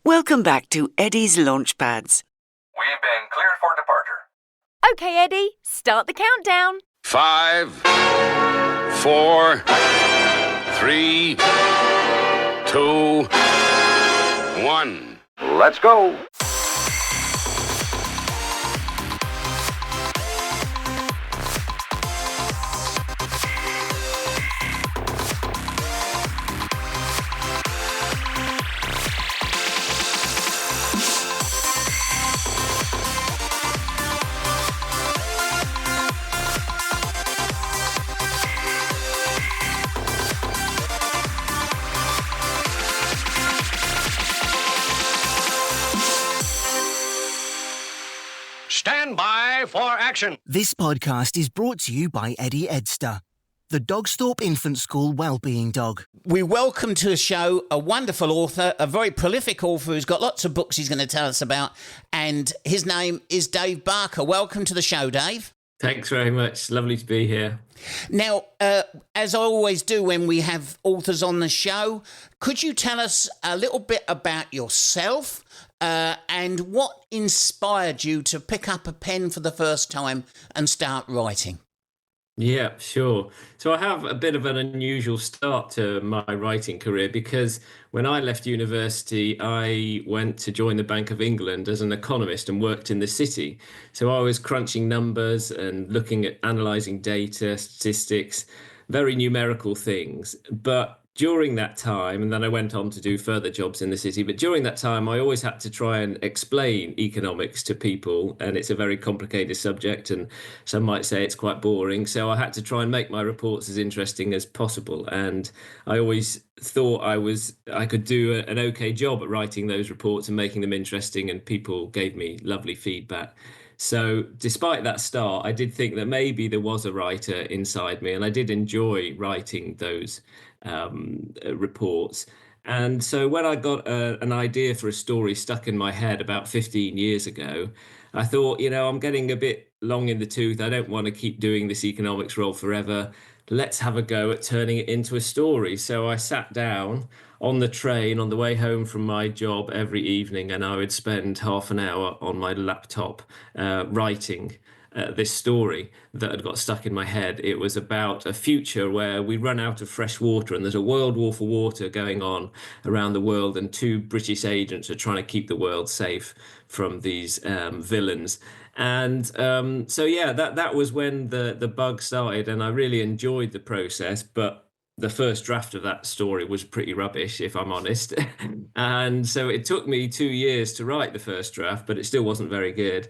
Welcome back to Eddie's Launchpads. We've been cleared for departure. Okay, Eddie, start the countdown. 5, 4, 3, 2, 1. Let's go. Stand by for action. This podcast is brought to you by Eddie Edster, the Dogsthorpe Infant School wellbeing dog. We welcome to the show a wonderful author, a very prolific author who's got lots of books he's going to tell us about, and his name is Dave Barker. Welcome to the show, Dave. Thanks very much. Lovely to be here. Now, as I always do when we have authors on the show, could you tell us a little bit about yourself and what inspired you to pick up a pen for the first time and start writing? Yeah, sure. So I have a bit of an unusual start to my writing career because when I left university, I went to join the Bank of England as an economist and worked in the city. So I was crunching numbers and looking at analysing data, statistics, very numerical things. But during that time, and then I went on to do further jobs in the city, but during that time, I always had to try and explain economics to people, and it's a very complicated subject, and some might say it's quite boring. So I had to try and make my reports as interesting as possible, and I always thought I could do an okay job at writing those reports and making them interesting, and people gave me lovely feedback. So despite that start, I did think that maybe there was a writer inside me, and I did enjoy writing those reports. And so when I got an idea for a story stuck in my head about 15 years ago, I thought, I'm getting a bit long in the tooth. I don't want to keep doing this economics role forever. Let's have a go at turning it into a story. So I sat down on the train on the way home from my job every evening, and I would spend half an hour on my laptop writing this story that had got stuck in my head. It was about a future where we run out of fresh water and there's a world war for water going on around the world, and two British agents are trying to keep the world safe from these villains. And that was when the bug started, and I really enjoyed the process, but the first draft of that story was pretty rubbish, if I'm honest. And so it took me 2 years to write the first draft, but it still wasn't very good.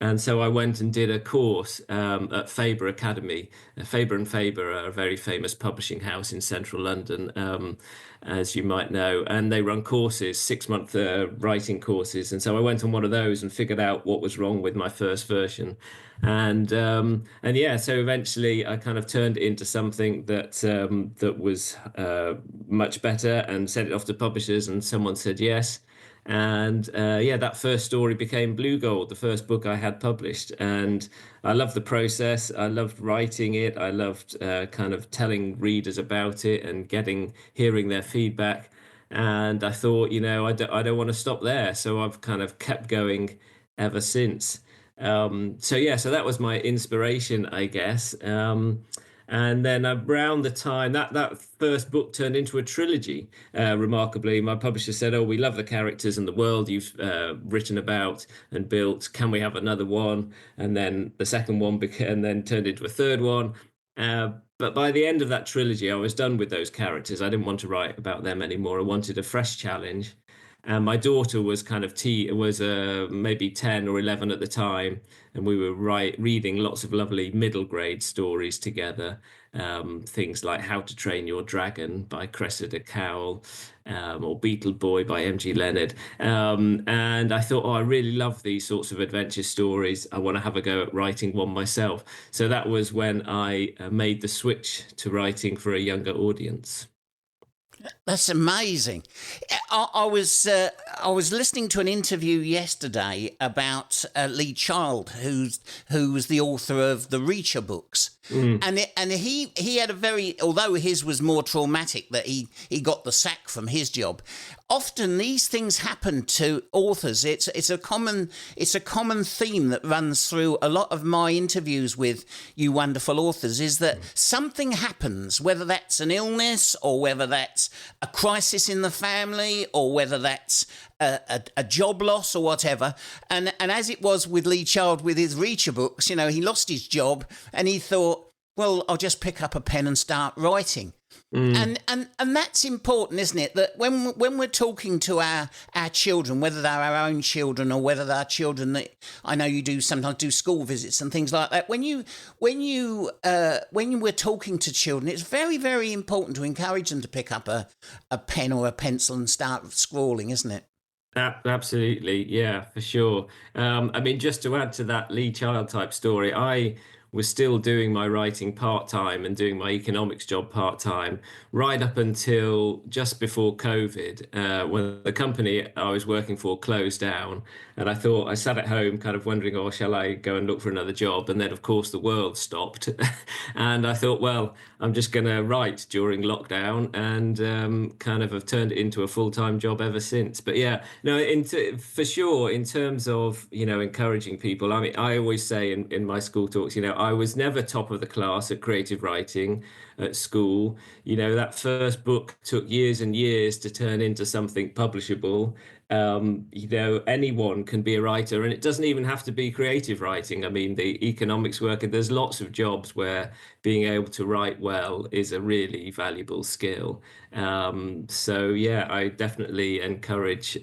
And so I went and did a course at Faber Academy. Faber and Faber are a very famous publishing house in central London, as you might know. And they run courses, 6-month writing courses. And so I went on one of those and figured out what was wrong with my first version. So eventually I kind of turned it into something that was much better, and sent it off to publishers, and someone said yes. And that first story became Blue Gold, the first book I had published. And I loved the process. I loved writing it. I loved kind of telling readers about it and hearing their feedback. And I thought, I don't want to stop there. So I've kind of kept going ever since. So that was my inspiration, I guess. And then around the time that first book turned into a trilogy, remarkably, my publisher said, "Oh, we love the characters and the world you've written about and built. Can we have another one?" And then the second one then turned into a third one. But by the end of that trilogy, I was done with those characters. I didn't want to write about them anymore. I wanted a fresh challenge. And my daughter was maybe 10 or 11 at the time, and we were reading lots of lovely middle grade stories together. Things like How to Train Your Dragon by Cressida Cowell, or Beetle Boy by M.G. Leonard. And I thought, I really love these sorts of adventure stories. I want to have a go at writing one myself. So that was when I made the switch to writing for a younger audience. That's amazing. I was listening to an interview yesterday about Lee Child, who was the author of the Reacher books, And he had a very, although his was more traumatic that he got the sack from his job. Often these things happen to authors. It's a common theme that runs through a lot of my interviews with you wonderful authors, is that something happens, whether that's an illness or whether that's a crisis in the family or whether that's a job loss or whatever. And as it was with Lee Child with his Reacher books, you know, he lost his job and he thought, well, I'll just pick up a pen and start writing. And that's important, isn't it? That when we're talking to our children, whether they're our own children or whether they're children that I know you do sometimes do school visits and things like that. When we're talking to children, it's very, very important to encourage them to pick up a pen or a pencil and start scrawling, isn't it? Absolutely, yeah, for sure. I mean, just to add to that Lee Child type story, I was still doing my writing part-time and doing my economics job part-time right up until just before COVID, when the company I was working for closed down. And I sat at home kind of wondering, oh, shall I go and look for another job? And then, of course, the world stopped. And I thought, well, I'm just going to write during lockdown, and kind of have turned it into a full-time job ever since. But yeah, no, for sure, in terms of, you know, encouraging people, I mean, I always say in my school talks, you know, I was never top of the class at creative writing at school. You know, that first book took years and years to turn into something publishable. You know, anyone can be a writer, and it doesn't even have to be creative writing. I mean, the economics work, and there's lots of jobs where being able to write well is a really valuable skill. So yeah, I definitely encourage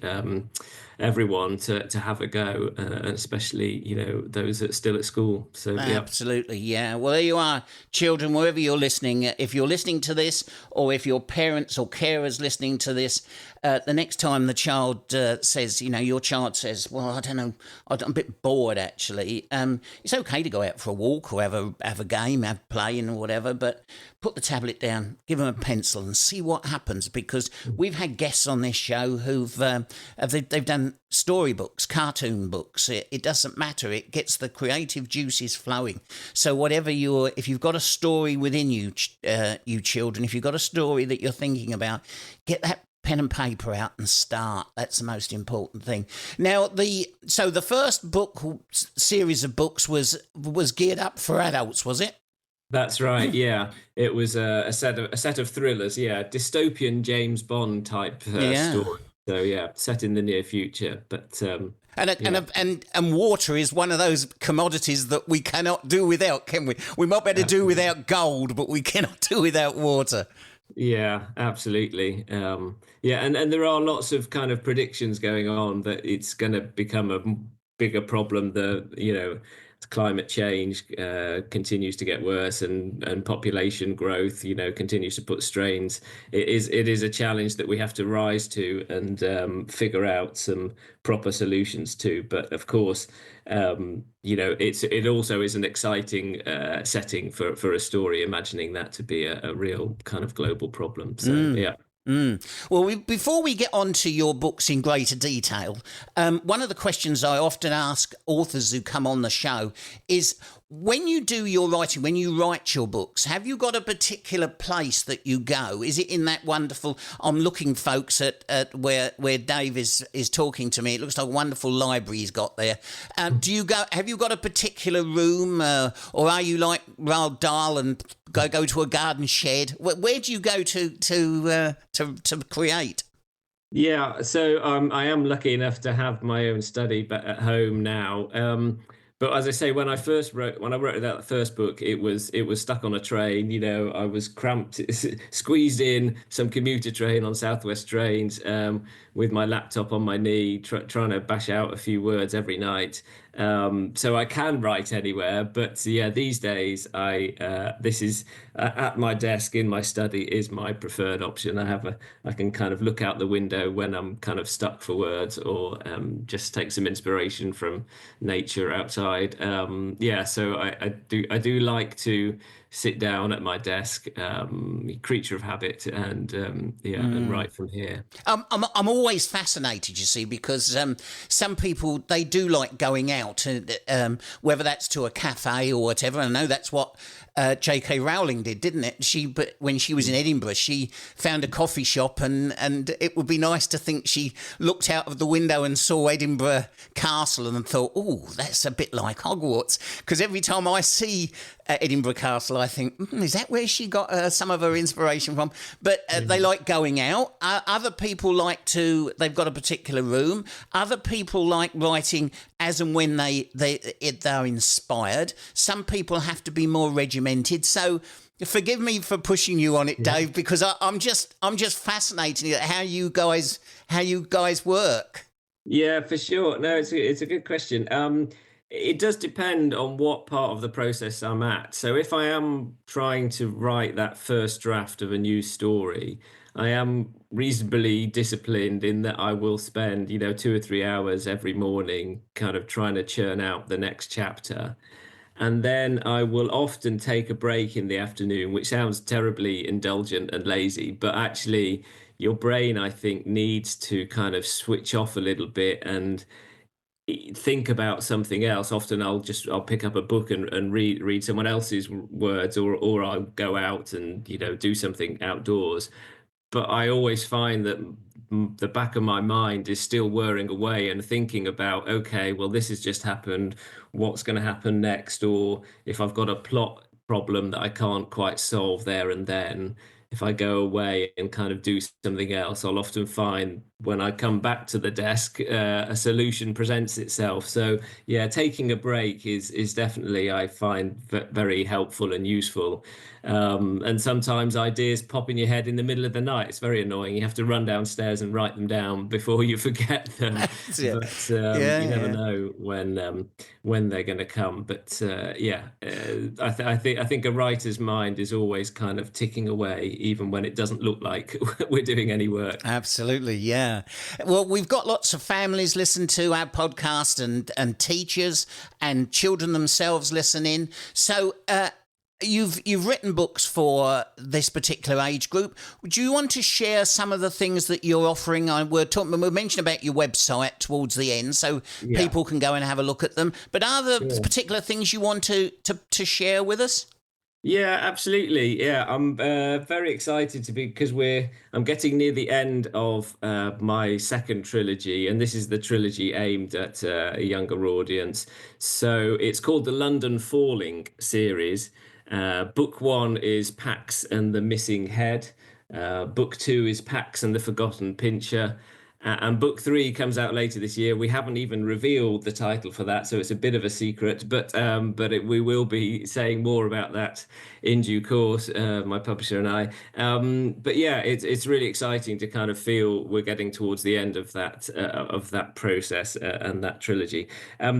everyone to have a go, especially, you know, those that are still at school. So yeah. Absolutely, yeah. Well, there you are, children, wherever you're listening. If you're listening to this, or if your parents or carers listening to this, the next time the child says, you know, your child says, well, I don't know, I'm a bit bored actually. It's okay to go out for a walk or have a game, have playing or whatever, but put the tablet down, give them a pencil and see what happens, because we've had guests on this show who've they've done storybooks, cartoon books. It doesn't matter. It gets the creative juices flowing. So if you've got a story within you, you children, if you've got a story that you're thinking about, get that pen and paper out and start. That's the most important thing. Now, the first book series of books was geared up for adults, was it? That's right. Yeah, it was a set of thrillers. Yeah, dystopian James Bond type story. So yeah, set in the near future. But and water is one of those commodities that we cannot do without, can we? We might better do without gold, but we cannot do without water. Yeah, absolutely. Yeah, and there are lots of kind of predictions going on that it's going to become a bigger problem. Climate change continues to get worse, and population growth, you know, continues to put strains. It is a challenge that we have to rise to and figure out some proper solutions to. But of course, you know, it also is an exciting setting for a story, imagining that to be a real kind of global problem. So yeah. Well, before we get on to your books in greater detail, one of the questions I often ask authors who come on the show is, when you do your writing, when you write your books, have you got a particular place that you go? Is it in that wonderful, I'm looking, folks, at where Dave is talking to me. It looks like a wonderful library he's got there. Have you got a particular room, or are you like Roald Dahl and go to a garden shed? Where do you go to create? Yeah, so I am lucky enough to have my own study at home now. But as I say, when I wrote that first book, it was stuck on a train. You know, I was cramped, squeezed in some commuter train on Southwest trains, with my laptop on my knee, trying to bash out a few words every night. So I can write anywhere, but yeah, these days this is at my desk in my study is my preferred option. I can kind of look out the window when I'm kind of stuck for words, or just take some inspiration from nature outside. Yeah, so I do like to sit down at my desk, creature of habit, and and write from here. I'm always fascinated, you see, because some people, they do like going out, whether that's to a cafe or whatever. I know that's what J.K. Rowling did, didn't it? But when she was in Edinburgh, she found a coffee shop, and it would be nice to think she looked out of the window and saw Edinburgh Castle and thought, oh, that's a bit like Hogwarts. Because every time I see Edinburgh Castle, I think, is that where she got some of her inspiration from? But they like going out. Other people they've got a particular room. Other people like writing as and when they're inspired. Some people have to be more regimented. So forgive me for pushing you on it, Dave, because I'm just fascinated at how you guys work. Yeah, for sure. No, it's a good question. It does depend on what part of the process I'm at. So if I am trying to write that first draft of a new story, I am reasonably disciplined in that I will spend, 2 or 3 hours every morning kind of trying to churn out the next chapter. And then I will often take a break in the afternoon, which sounds terribly indulgent and lazy, but actually your brain, I think, needs to kind of switch off a little bit and think about something else. Often I'll pick up a book and read someone else's words, or I'll go out and do something outdoors. But I always find that the back of my mind is still whirring away and thinking about, okay, well, this has just happened, what's going to happen next? Or if I've got a plot problem that I can't quite solve there and then, if I go away and kind of do something else, I'll often find when I come back to the desk, a solution presents itself. So yeah, taking a break is definitely, I find, very helpful and useful. And sometimes ideas pop in your head in the middle of the night. It's very annoying. You have to run downstairs and write them down before you forget them. But you never know when they're going to come. But I think a writer's mind is always kind of ticking away, even when it doesn't look like we're doing any work. Absolutely, yeah. Well, we've got lots of families listen to our podcast, and teachers and children themselves listen in. So you've written books for this particular age group. Do you want to share some of the things that you're offering? We mentioned about your website towards the end, so people can go and have a look at them. But are there particular things you want to share with us? Yeah, absolutely. Yeah, I'm very excited because I'm getting near the end of my second trilogy, and this is the trilogy aimed at a younger audience. So it's called the London Falling series. Book 1 is Pax and the Missing Head. Book 2 is Pax and the Forgotten Pincher. And book 3 comes out later this year. We haven't even revealed the title for that, so it's a bit of a secret. But we will be saying more about that in due course, my publisher and I. But yeah, it's really exciting to kind of feel we're getting towards the end of that process and that trilogy.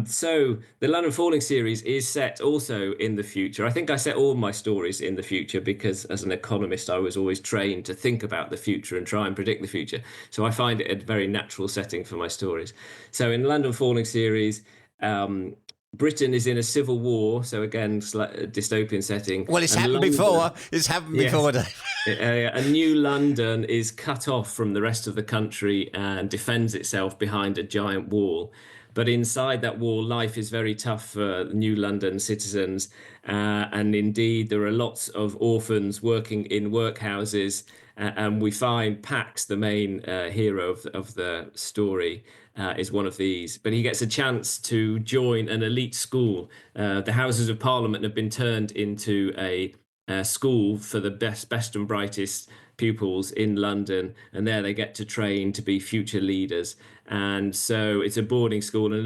So the London Falling series is set also in the future. I think I set all my stories in the future because, as an economist, I was always trained to think about the future and try and predict the future. So I find it a very natural setting for my stories. So in London Falling series, Britain is in a civil war, so again, a dystopian setting. Well, it's happened before. It's happened before, Dave. A new London is cut off from the rest of the country and defends itself behind a giant wall. But inside that wall, life is very tough for New London citizens. And indeed, there are lots of orphans working in workhouses. And we find Pax, the main hero of the story, is one of these. But he gets a chance to join an elite school. The Houses of Parliament have been turned into a school for the best and brightest pupils in London, and there they get to train to be future leaders. And so it's a boarding school, an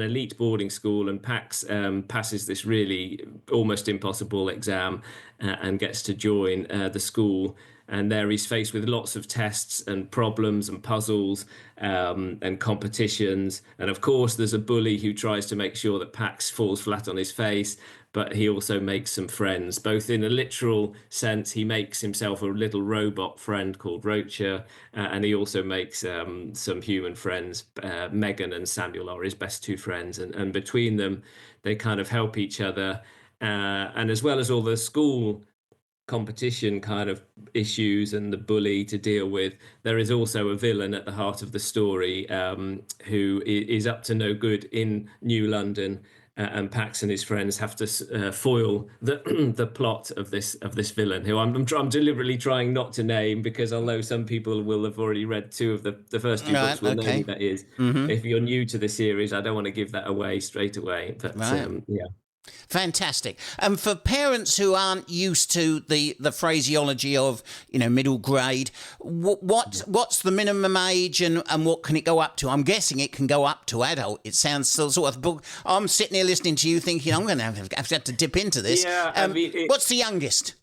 elite boarding school, and Pax passes this really almost impossible exam and gets to join the school. And there he's faced with lots of tests and problems and puzzles and competitions. And of course, there's a bully who tries to make sure that Pax falls flat on his face, but he also makes some friends, both in a literal sense. He makes himself a little robot friend called Rocher, and he also makes some human friends. Megan and Samuel are his best two friends. And between them, they kind of help each other. and as well as all the school competition kind of issues and the bully to deal with, there is also a villain at the heart of the story, who is up to no good in New London, and Pax and his friends have to foil the plot of this villain, who I'm deliberately trying not to name, because although some people will have already read two of the first two books, will know who that is. If you're new to the series, I don't want to give that away straight away. But yeah. Fantastic. And for parents who aren't used to the phraseology of, middle grade, what's the minimum age and what can it go up to? I'm guessing it can go up to adult. It sounds sort of book. I'm sitting here listening to you thinking I'm going to have to dip into this. Yeah, what's the youngest?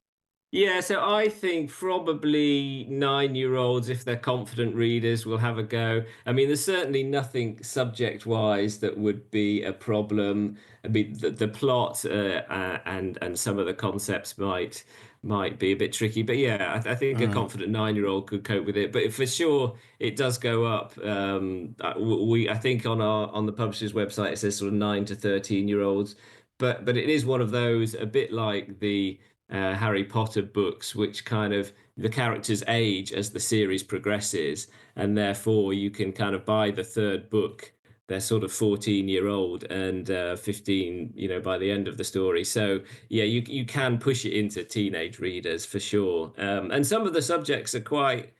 Yeah, so I think probably 9-year-olds, if they're confident readers, will have a go. I mean, there's certainly nothing subject-wise that would be a problem. I mean, the plot and some of the concepts might be a bit tricky, but yeah, I think a confident 9-year-old could cope with it. But for sure, it does go up. I think on the publisher's website it says sort of 9 to 13-year-olds, but it is one of those, a bit like the Harry Potter books, which kind of the characters age as the series progresses, and therefore you can kind of buy the third book, they're sort of 14-year-old and 15, by the end of the story. So yeah, you can push it into teenage readers for sure. And some of the subjects are quite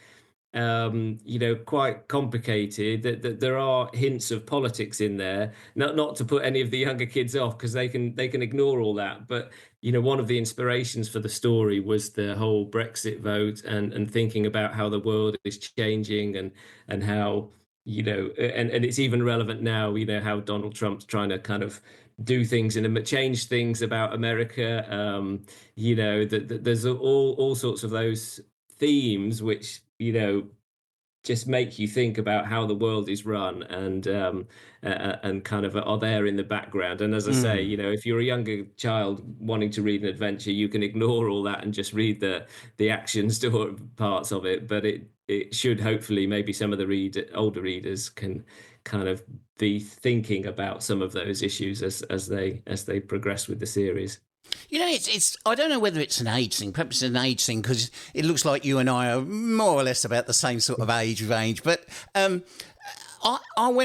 quite complicated. That there are hints of politics in there. Not to put any of the younger kids off, because they can ignore all that. But one of the inspirations for the story was the whole Brexit vote and thinking about how the world is changing and how and it's even relevant now. How Donald Trump's trying to kind of do things and change things about America. There's all sorts of those themes which just make you think about how the world is run and kind of are there in the background. And as I say, if you're a younger child wanting to read an adventure, you can ignore all that and just read the action story parts of it. But it should hopefully, maybe some of the older readers can kind of be thinking about some of those issues as they progress with the series. It's I don't know whether it's an age thing. Perhaps it's an age thing because it looks like you and I are more or less about the same sort of age range. But when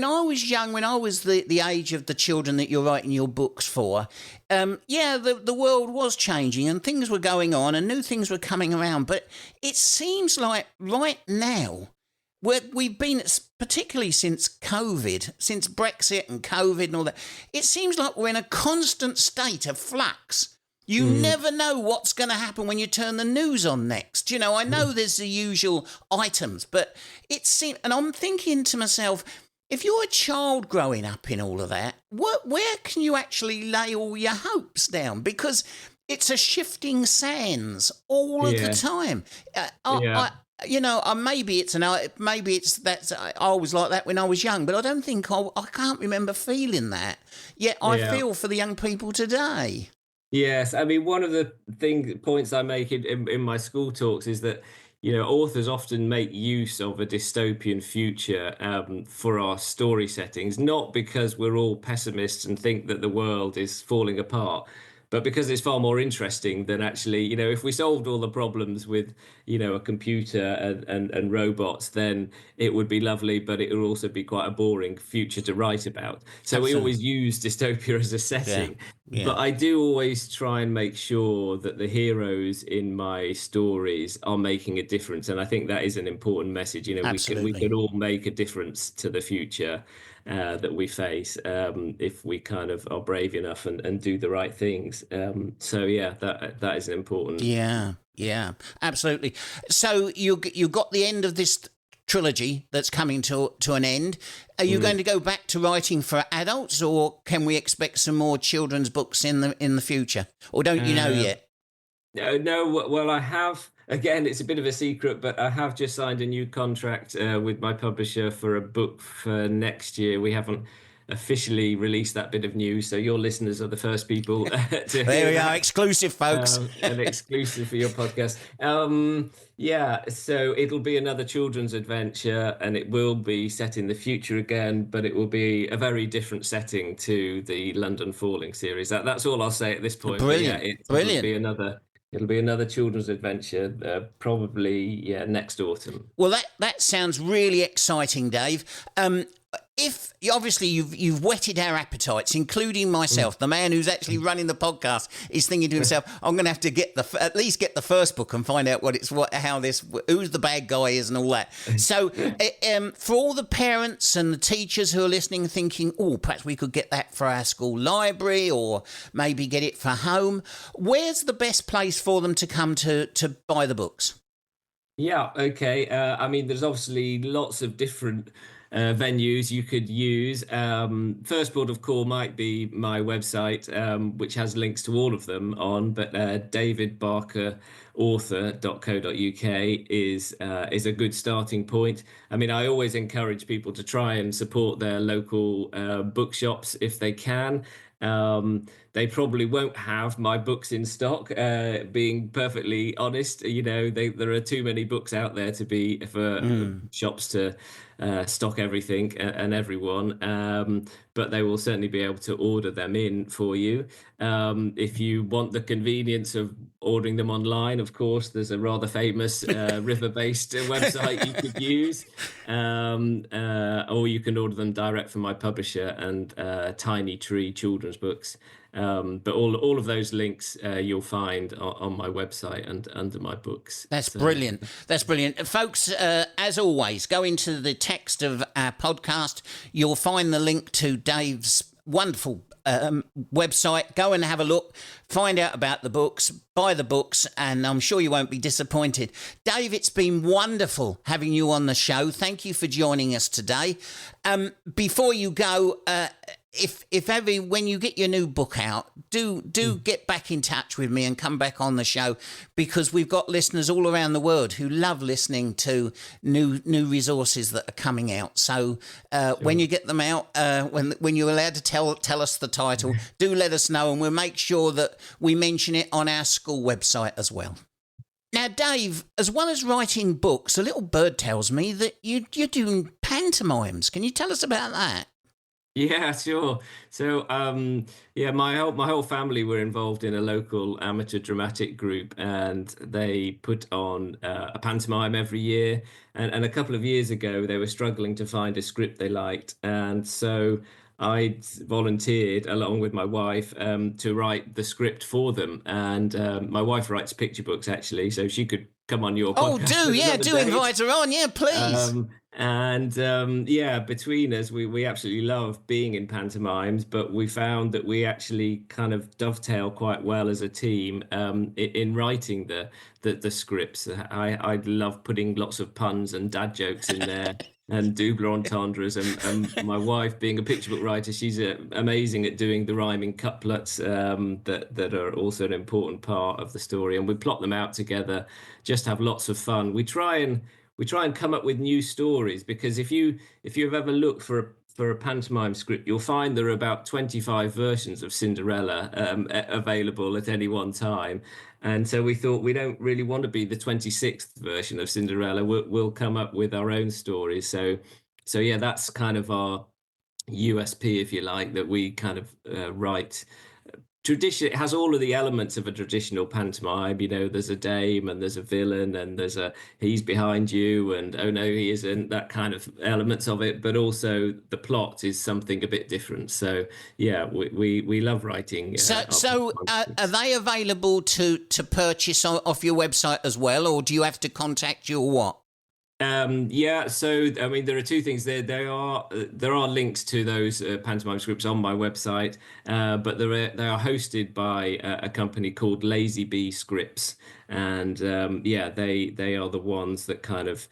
I was young, when I was the age of the children that you're writing your books for, the world was changing and things were going on and new things were coming around. But it seems like right now, we've been, particularly since COVID, since Brexit and COVID and all that, it seems like we're in a constant state of flux. You never know what's going to happen when you turn the news on next. I know there's the usual items, but it seems, and I'm thinking to myself, if you're a child growing up in all of that, where can you actually lay all your hopes down? Because it's a shifting sands all of the time. Maybe it's that I was like that when I was young, but I don't think I can't remember feeling that. Yet I feel for the young people today. Yes, I mean, one of the points I make in my school talks is that authors often make use of a dystopian future for our story settings, not because we're all pessimists and think that the world is falling apart, but because it's far more interesting than actually, if we solved all the problems with, a computer and robots, then it would be lovely, but it would also be quite a boring future to write about. So Absolutely. We always use dystopia as a setting. Yeah. But I do always try and make sure that the heroes in my stories are making a difference. And I think that is an important message. We could all make a difference to the future that we face if we kind of are brave enough and do the right things. That is an important. Yeah, absolutely. So you got the end of this trilogy that's coming to an end. Are you going to go back to writing for adults, or can we expect some more children's books in the future, or don't you know yet? No. Well, I have. Again, it's a bit of a secret, but I have just signed a new contract with my publisher for a book for next year. We haven't officially release that bit of news. So your listeners are the first people to There hear we that. are, exclusive, folks. An exclusive for your podcast. Yeah, so it'll be another children's adventure, and it will be set in the future again, but it will be a very different setting to the London Falling series. That's all I'll say at this point. Brilliant, But yeah, brilliant. It'll be another children's adventure, probably next autumn. Well, that sounds really exciting, Dave. If obviously you've whetted our appetites, including myself, the man who's actually running the podcast is thinking to himself, "I'm going to have to at least get the first book and find out who's the bad guy is and all that." So, for all the parents and the teachers who are listening, thinking, "Oh, perhaps we could get that for our school library, or maybe get it for home," where's the best place for them to come to buy the books? Yeah, okay. I mean, there's obviously lots of different venues you could use. First port of call might be my website, which has links to all of them on, but davidbarkerauthor.co.uk is a good starting point. I mean, I always encourage people to try and support their local bookshops if they can. They probably won't have my books in stock, being perfectly honest. There are too many books out there for shops to stock everything and everyone, but they will certainly be able to order them in for you. If you want the convenience of ordering them online, of course, there's a rather famous river-based website you could use, or you can order them direct from my publisher and Tiny Tree Children's Books. But all of those links you'll find on my website and under my books. That's brilliant. That's brilliant. Folks, as always, go into the text of our podcast. You'll find the link to Dave's wonderful website. Go and have a look, find out about the books, buy the books, and I'm sure you won't be disappointed. Dave, it's been wonderful having you on the show. Thank you for joining us today. Before you go, if ever, when you get your new book out, do get back in touch with me and come back on the show, because we've got listeners all around the world who love listening to new resources that are coming out. So when you get them out, when you're allowed to tell us the title, do let us know, and we'll make sure that we mention it on our school website as well. Now, Dave, as well as writing books, a little bird tells me that you're doing pantomimes. Can you tell us about that? Yeah, sure. So, my whole family were involved in a local amateur dramatic group, and they put on a pantomime every year. And a couple of years ago, they were struggling to find a script they liked, and so I volunteered along with my wife to write the script for them. And my wife writes picture books, actually, so she could come on your podcast. Do invite her on, please. Between us, we absolutely love being in pantomimes, but we found that we actually kind of dovetail quite well as a team in writing the scripts. I love putting lots of puns and dad jokes in there. And double entendres, and my wife, being a picture book writer, she's amazing at doing the rhyming couplets that are also an important part of the story. And we plot them out together, just have lots of fun. We try and come up with new stories, because if you've ever looked for a pantomime script, you'll find there are about 25 versions of Cinderella available at any one time. And so we thought, we don't really want to be the 26th version of Cinderella. We'll come up with our own stories. So yeah, that's kind of our USP, if you like, that we kind of write. Tradition, it has all of the elements of a traditional pantomime. There's a dame and there's a villain and there's he's behind you and oh no he isn't, that kind of elements of it, but also the plot is something a bit different. So yeah, we love writing. So are they available to purchase off your website as well, or do you have to contact you or what? So I mean, there are two things there. There are links to those pantomime scripts on my website, but they are hosted by a company called Lazy Bee Scripts, and they are the ones that kind of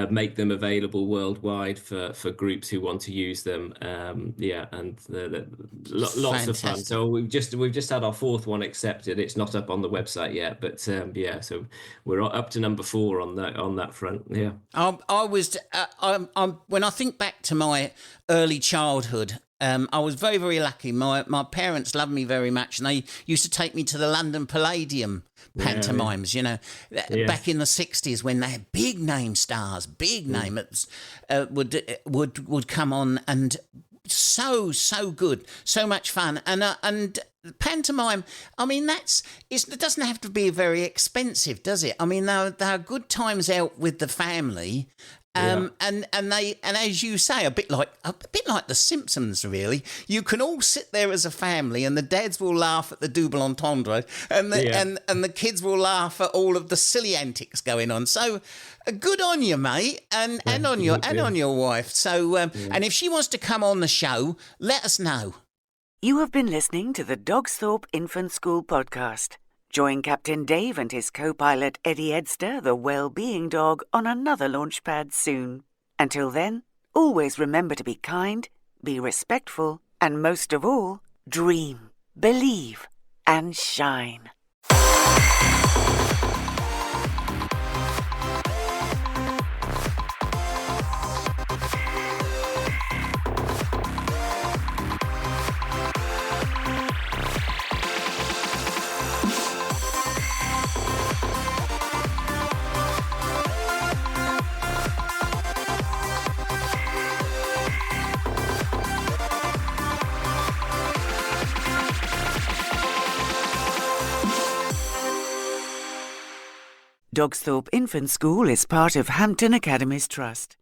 make them available worldwide for groups who want to use them. Lots of fun. So we've just had our fourth one accepted. It's not up on the website yet, but so we're up to number 4 on that front. Yeah. When I think back to my early childhood, I was very, very lucky. My parents loved me very much, and they used to take me to the London Palladium pantomimes, back in the 60s when they had big name stars, big names would come on, and so good, so much fun. And pantomime, I mean, it doesn't have to be very expensive, does it? I mean, there are good times out with the family. And as you say, a bit like The Simpsons, really. You can all sit there as a family, and the dads will laugh at the double entendre, and the kids will laugh at all of the silly antics going on. So, good on you, mate, and on your wife. So, and if she wants to come on the show, let us know. You have been listening to the Dogsthorpe Infant School podcast. Join Captain Dave and his co-pilot Eddie Edster, the well-being dog, on another Launchpad soon. Until then, always remember to be kind, be respectful, and most of all, dream, believe, and shine. Dogsthorpe Infant School is part of Hampton Academies Trust.